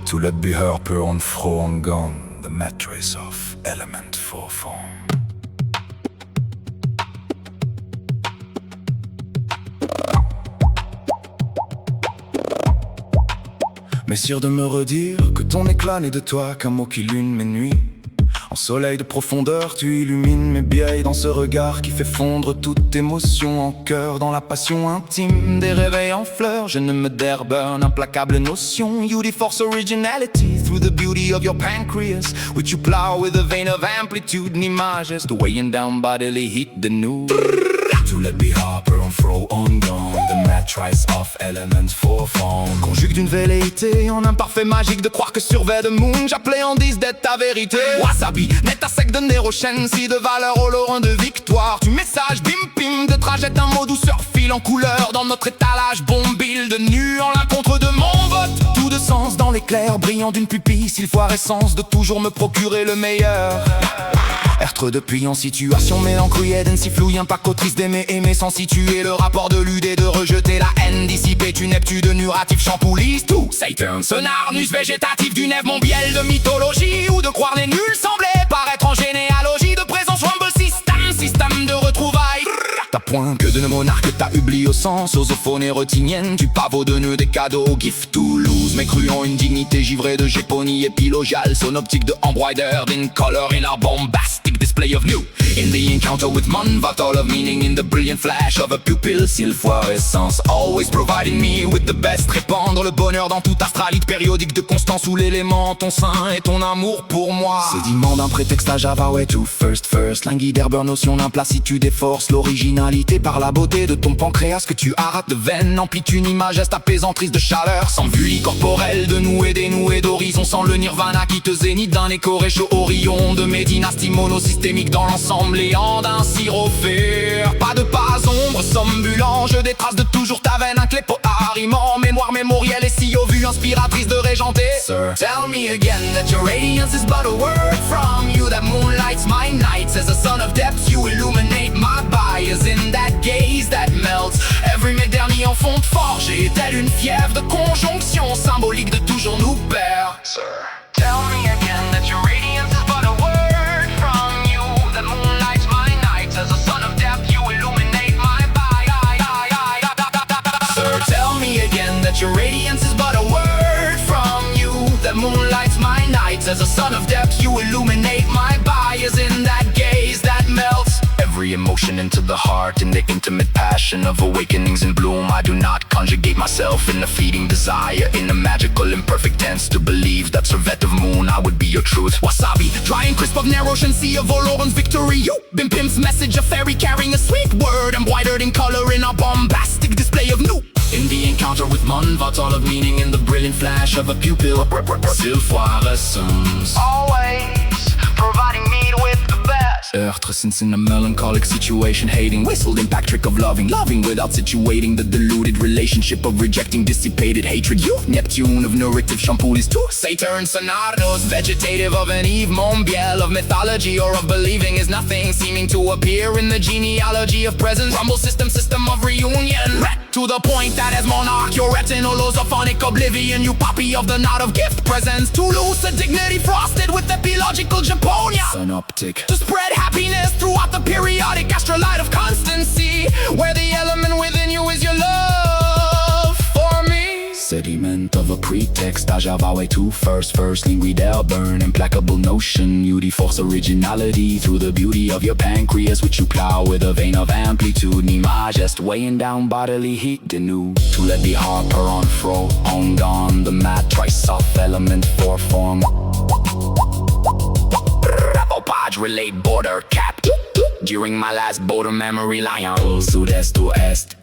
To let be harper on fro on gone, the mattress of element for form. Mais sûr de me redire que ton éclat n'est de toi qu'un mot qui illumine mes nuits. En soleil de profondeur, tu illumines mes biais dans ce regard qui fait fondre toute émotion en cœur. Dans la passion intime des réveils en fleurs, je ne me burn, implacable notion. You force originality through the beauty of your pancreas, which you plow with a vein of amplitude and images, the weighing down bodily heat the new. To let be harper on fro on gone, the mattress of elements for form. Conjugue d'une velléité en un parfait magique de croire que sur the moon j'appréhendise d'être ta vérité. Wasabi, net à sec de Nerochen, si de valeur au laurent de victoire. Tu message bim bim de trajet, un mot douceur file en couleur dans notre étalage bombile de nu en l'encontre de mon vote. Tout de sens dans l'éclair brillant d'une pupille, s'il faut essence de toujours me procurer le meilleur. Être depuis en situation mélancolique, si flouille, impactotrice d'aimer, aimer sans situer le rapport de luder, de rejeter la haine, dissiper tu neptu de nuratif champouliste tout Satan, sonarnus végétatif du nef, mon biel de mythologie, ou de croire les nuls sembler paraître en généalogie de présence rumble système de retrouvailles. T'as point que de nos monarques, t'as oublié au sens, osophone et rotinienne, du pavot de nœuds des cadeaux, gift Toulouse, mais cru en une dignité givrée de géponie épilogiale, son optique de embroidered in color in our bombastic display of new. In the encounter with Monvat, all of meaning in the brilliant flash of a pupil, s'il fois essence, always providing me with the best, répandre le bonheur dans toute astralite périodique de constance où l'élément, ton sein et ton amour pour moi. Sédiment d'un prétexte à Java, way to first, languide herbe, notion d'implacitude et force, l'originalité par la beauté de ton pancréas que tu arrates de veine, amplitude, image, est apaisantrice de chaleur, sans vue corporelle, de nouer, dénouer d'horizon, sans le nirvana qui te zénith d'un écho réchaud au rayon de mes dynasties monosystémiques dans l'ensemble léant d'un sirop fer. Pas de pas ombre, sombulant, je détrace de toujours ta veine, un clépo arrimant, mémoire mémorielle et si au vu inspiratrice de régenter. Sir, tell me again that your radiance is but a word from you that moonlights my nights. As a son of depth you illuminate my bias in that gaze that melts every mes derniers en fond de forgé, telle une fièvre de conjonction symbolique de toujours nous perdre. Sir, tell me again that your radiance is but a word from you that moonlights my nights. As a son of depth you illuminate my bias. Sir, tell me again that your radiance is but a word from you that moonlights my nights. As a son of depth you illuminate my bias in that gaze that melts every emotion into the heart, in the intimate passion of awakenings in bloom. I do not conjugate myself in a fleeting desire, in a magical imperfect tense to believe that Servette of moon I would be your truth. Wasabi, dry and crisp of Nerotian sea of Oloron's victory. You been Pimp's message, a fairy carrying a sweet word, embroidered in color in a bombastic display of new. In the encounter with Monvat, all of meaning in the brilliant flash of a pupil, s'il fois essence, always providing me with the best. Earth since in a melancholic situation, hating, whistled impact trick of loving without situating the deluded relationship of rejecting dissipated hatred. You, Neptune of narrative shampoolis too, Saturn sonaros, vegetative of an Eve Monbiel of mythology or of believing is nothing, seeming to appear in the genealogy of presence. Rumble system of reunion, to the point that as monarch your retinolosophonic oblivion, you poppy of the knot of gift presence, to lose a dignity frosted with epilogical Japonia, synoptic, to spread happiness throughout the periodic astrolight of constancy, where the element within you is your love for me. Sediment of a pretext, à Java way to first, languid air burn, implacable notion, you force originality through the beauty of your pancreas, which you plow with a vein of amplitude, image, just weighing down bodily heat, de nous, to let the harper on fro, on gone, the mattress of element for form. Rapopage relate border cap during my last border memory lion, sud-est to est.